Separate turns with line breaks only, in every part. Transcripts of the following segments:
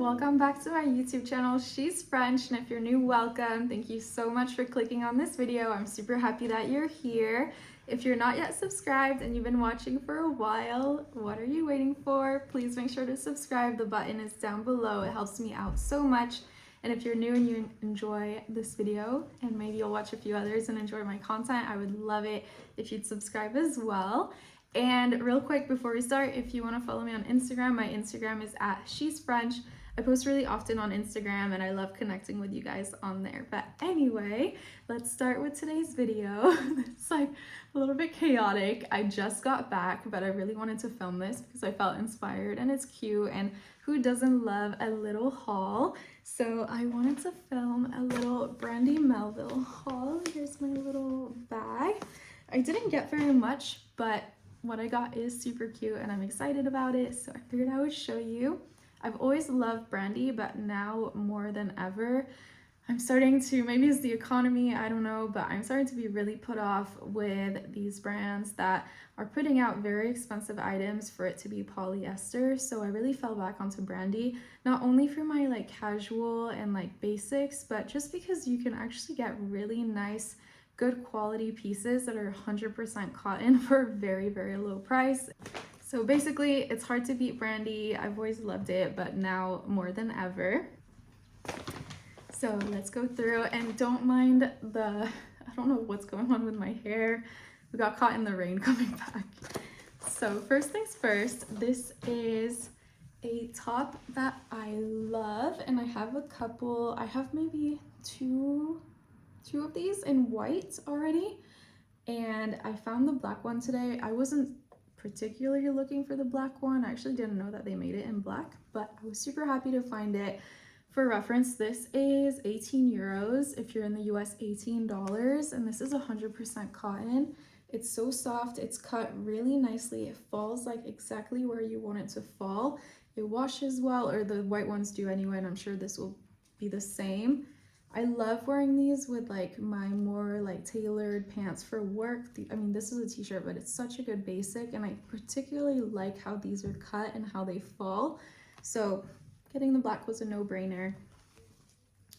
welcome back to my YouTube channel, She's French, and if you're new, welcome. Thank you so much for clicking on this video. I'm super happy that you're here. If you're not yet subscribed and you've been watching for a while, what are you waiting for? Please make sure to subscribe. The button is down below. It helps me out so much. And if you're new and you enjoy this video, and maybe you'll watch a few others and enjoy my content, I would love it if you'd subscribe as well. And real quick before we start, if you want to follow me on Instagram, my Instagram is at She's French. I post really often on Instagram and I love connecting with you guys on there. But anyway, let's start with today's video. It's like a little bit chaotic. I just got back, but I really wanted to film this because I felt inspired and it's cute, and who doesn't love a little haul? So I wanted to film a little Brandy Melville haul. Here's my little bag. I didn't get very much, but what I got is super cute and I'm excited about it, so I figured I would show you. I've always loved Brandy, but now more than ever, I'm starting to, maybe it's the economy, I don't know, but I'm starting to be really put off with these brands that are putting out very expensive items for it to be polyester. So I really fell back onto Brandy, not only for my like casual and like basics, but just because you can actually get really nice, good quality pieces that are 100% cotton for a very, very low price. So basically, it's hard to beat Brandy. I've always loved it, but now more than ever. So let's go through, and don't mind I don't know what's going on with my hair. We got caught in the rain coming back. So first things first, this is a top that I love, and I have a couple, I have maybe two of these in white already, and I found the black one today. I wasn't particularly looking for the black one. I actually didn't know that they made it in black, but I was super happy to find it. For reference, this is 18 euros. If you're in the US, $18, and this is 100% cotton. It's so soft, it's cut really nicely. It falls like exactly where you want it to fall. It washes well, or the white ones do anyway, and I'm sure this will be the same. I love wearing these with like my more like tailored pants for work. I mean, this is a t-shirt, but it's such a good basic, and I particularly like how these are cut and how they fall. So getting the black was a no-brainer.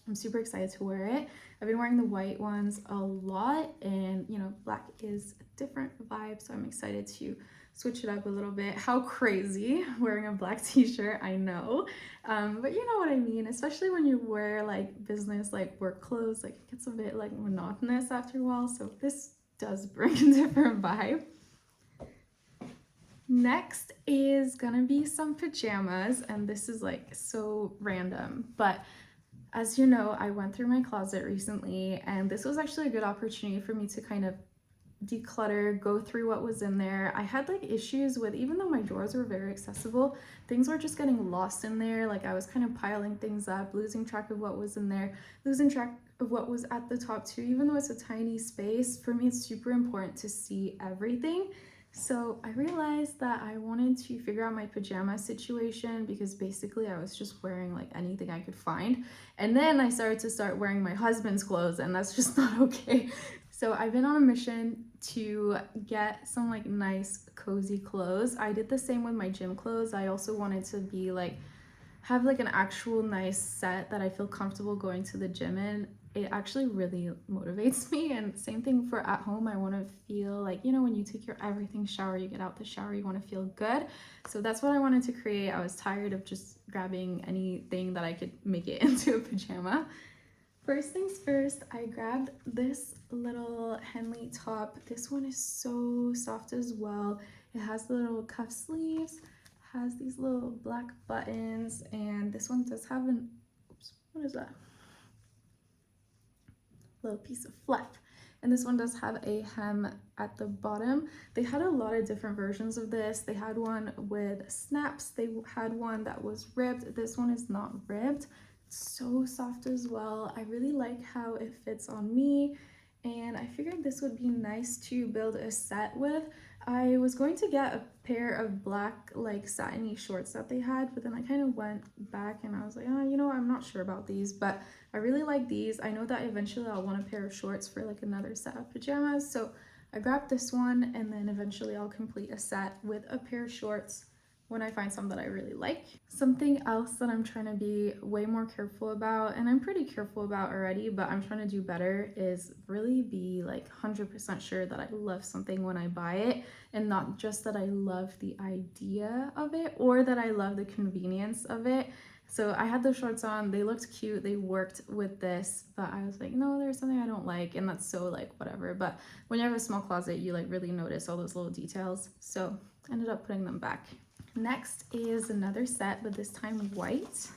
I'm super excited to wear it. I've been wearing the white ones a lot, and you know, black is a different vibe, so I'm excited to switch it up a little bit. How crazy wearing a black t-shirt, I know, but you know what I mean, especially when you wear like business, like work clothes, like it gets a bit like monotonous after a while, so this does bring a different vibe. Next is gonna be some pajamas, and this is like so random, but as you know, I went through my closet recently, and this was actually a good opportunity for me to kind of declutter, go through what was in there. I had like issues with, even though my drawers were very accessible, things were just getting lost in there. Like I was kind of piling things up, losing track of what was in there, losing track of what was at the top too. Even though it's a tiny space, for me it's super important to see everything. So I realized that I wanted to figure out my pajama situation, because basically I was just wearing like anything I could find. And then I started to wearing my husband's clothes, and that's just not okay. So I've been on a mission to get some like nice cozy clothes. I did the same with my gym clothes. I also wanted to be like, have like an actual nice set that I feel comfortable going to the gym in. It actually really motivates me. And same thing for at home. I want to feel like, you know, when you take your everything shower, you get out the shower, you want to feel good. So that's what I wanted to create. I was tired of just grabbing anything that I could make it into a pajama. First things first, I grabbed this little Henley top. This one is so soft as well. It has the little cuff sleeves, has these little black buttons, and this one does have an, oops, what is that? Little piece of fluff. And this one does have a hem at the bottom. They had a lot of different versions of this. They had one with snaps. They had one that was ribbed. This one is not ribbed. So soft as well. I really like how it fits on me, and I figured this would be nice to build a set with. I was going to get a pair of black like satiny shorts that they had, but then I kind of went back and I was like, oh, you know, I'm not sure about these, but I really like these. I know that eventually I'll want a pair of shorts for like another set of pajamas, so I grabbed this one, and then eventually I'll complete a set with a pair of shorts when I find some that I really like. Something else that I'm trying to be way more careful about, and I'm pretty careful about already, but I'm trying to do better, is really be like 100% sure that I love something when I buy it, and not just that I love the idea of it or that I love the convenience of it. So I had those shorts on, they looked cute, they worked with this, but I was like, no, there's something I don't like, and that's so like whatever. But when you have a small closet, you like really notice all those little details. So I ended up putting them back. Next is another set, but this time white.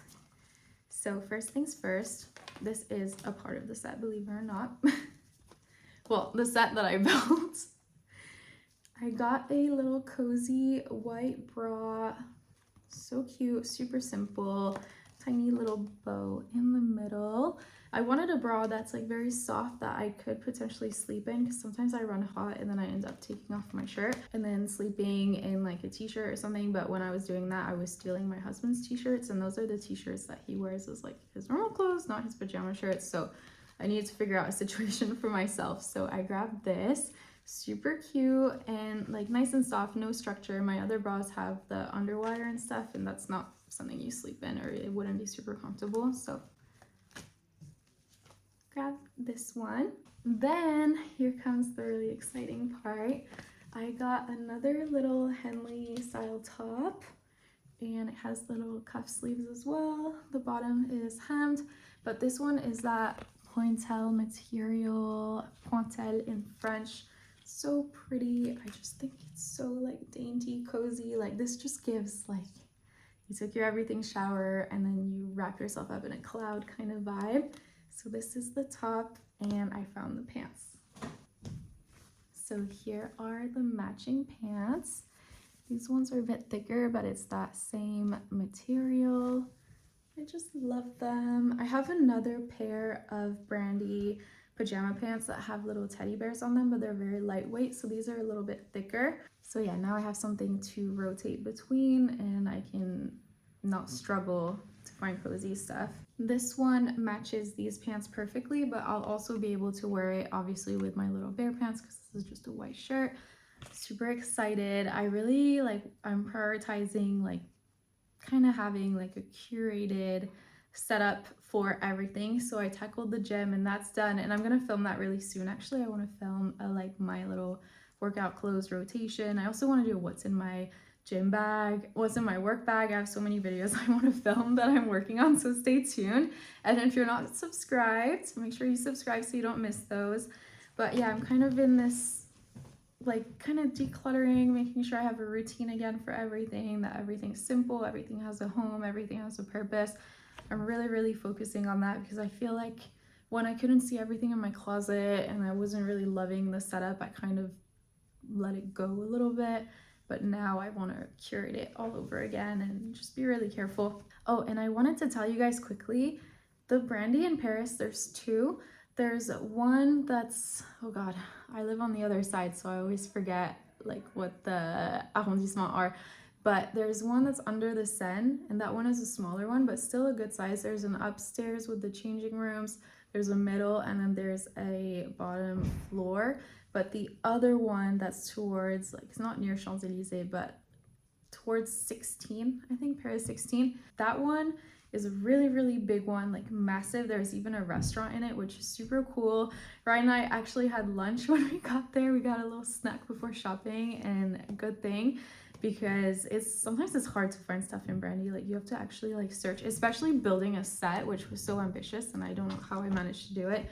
So first things first, this is a part of the set, believe it or not. Well, the set that I built. I got a little cozy white bra. So cute, super simple, tiny little bow in the middle. I wanted a bra that's like very soft that I could potentially sleep in, because sometimes I run hot and then I end up taking off my shirt and then sleeping in like a t-shirt or something. But when I was doing that, I was stealing my husband's t-shirts, and those are the t-shirts that he wears as like his normal clothes, not his pajama shirts. So I needed to figure out a situation for myself. So I grabbed this. Super cute and like nice and soft, no structure. My other bras have the underwire and stuff, and that's not something you sleep in, or it wouldn't be super comfortable. So grab this one. Then here comes the really exciting part. I got another little Henley style top, and it has little cuff sleeves as well. The bottom is hemmed, but this one is that pointelle material, pointelle in French. So pretty. I just think it's so like dainty, cozy. Like this just gives like you took your everything shower and then you wrap yourself up in a cloud kind of vibe. So this is the top, and I found the pants. So here are the matching pants. These ones are a bit thicker, but it's that same material. I just love them. I have another pair of Brandy pajama pants that have little teddy bears on them, but they're very lightweight, so these are a little bit thicker. So yeah, now I have something to rotate between, and I can not struggle to find cozy stuff. This one matches these pants perfectly, but I'll also be able to wear it obviously with my little bear pants, because this is just a white shirt. Super excited. I really like, I'm prioritizing like kind of having like a curated setup for everything. So I tackled the gym, and that's done, and I'm gonna film that really soon. Actually, I want to film a like my little workout clothes rotation. I also want to do what's in my gym bag, what's in my work bag. I have so many videos I want to film that I'm working on, so stay tuned. And if you're not subscribed, make sure you subscribe so you don't miss those. But yeah, I'm kind of in this like kind of decluttering, making sure I have a routine again for everything, that everything's simple, everything has a home, everything has a purpose. I'm really focusing on that, because I feel like when I couldn't see everything in my closet and I wasn't really loving the setup, I kind of let it go a little bit. But now I want to curate it all over again and just be really careful. Oh, and I wanted to tell you guys quickly, the Brandy in Paris, there's two. There's one that's, oh god, I live on the other side, so I always forget like what the arrondissements are. But there's one that's under the Seine, and that one is a smaller one, but still a good size. There's an upstairs with the changing rooms, there's a middle, and then there's a bottom floor. But the other one that's towards, like, it's not near Champs-Elysees, but towards 16, I think, Paris 16, that one is a really big one, like massive. There's even a restaurant in it, which is super cool. Ryan and I actually had lunch when we got there. We got a little snack before shopping, and good thing, because sometimes it's hard to find stuff in Brandy. Like you have to actually like search, especially building a set, which was so ambitious, and I don't know how I managed to do it.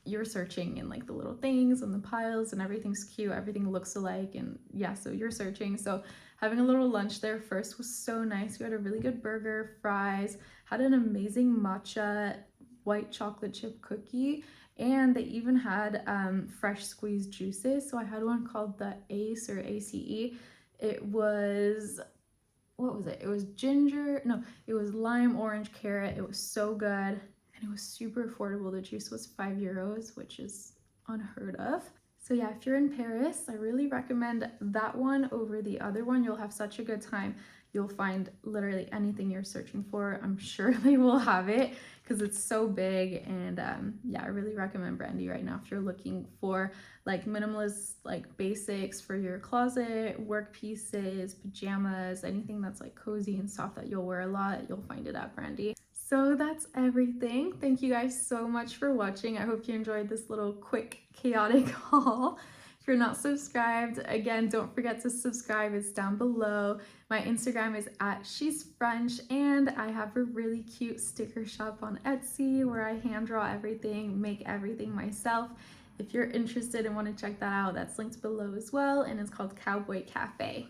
You're searching in like the little things and the piles, and everything's cute, everything looks alike, and yeah, so you're searching. So having a little lunch there first was so nice. We had a really good burger, fries, had an amazing matcha white chocolate chip cookie, and they even had fresh squeezed juices. So I had one called the Ace or ACE. It was, what was it? It was ginger, no, it was lime, orange, carrot. It was so good. And it was super affordable. The juice was €5, which is unheard of. So yeah, if you're in Paris, I really recommend that one over the other one. You'll have such a good time. you'll find literally anything you're searching for. I'm sure they will have it because it's so big. And yeah, I really recommend Brandy right now if you're looking for like minimalist like basics for your closet, work pieces, pajamas, anything that's like cozy and soft that you'll wear a lot, you'll find it at Brandy. So that's everything. Thank you guys so much for watching. I hope you enjoyed this little quick chaotic haul. If you're not subscribed, again, don't forget to subscribe. It's down below. My Instagram is at shesfrench, and I have a really cute sticker shop on Etsy where I hand draw everything, make everything myself. If you're interested and want to check that out, that's linked below as well, and it's called Cowboy Cafe.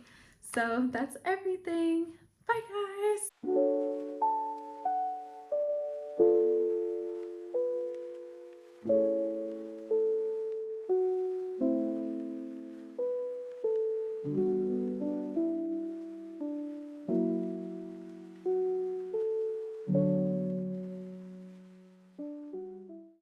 So that's everything. Bye guys!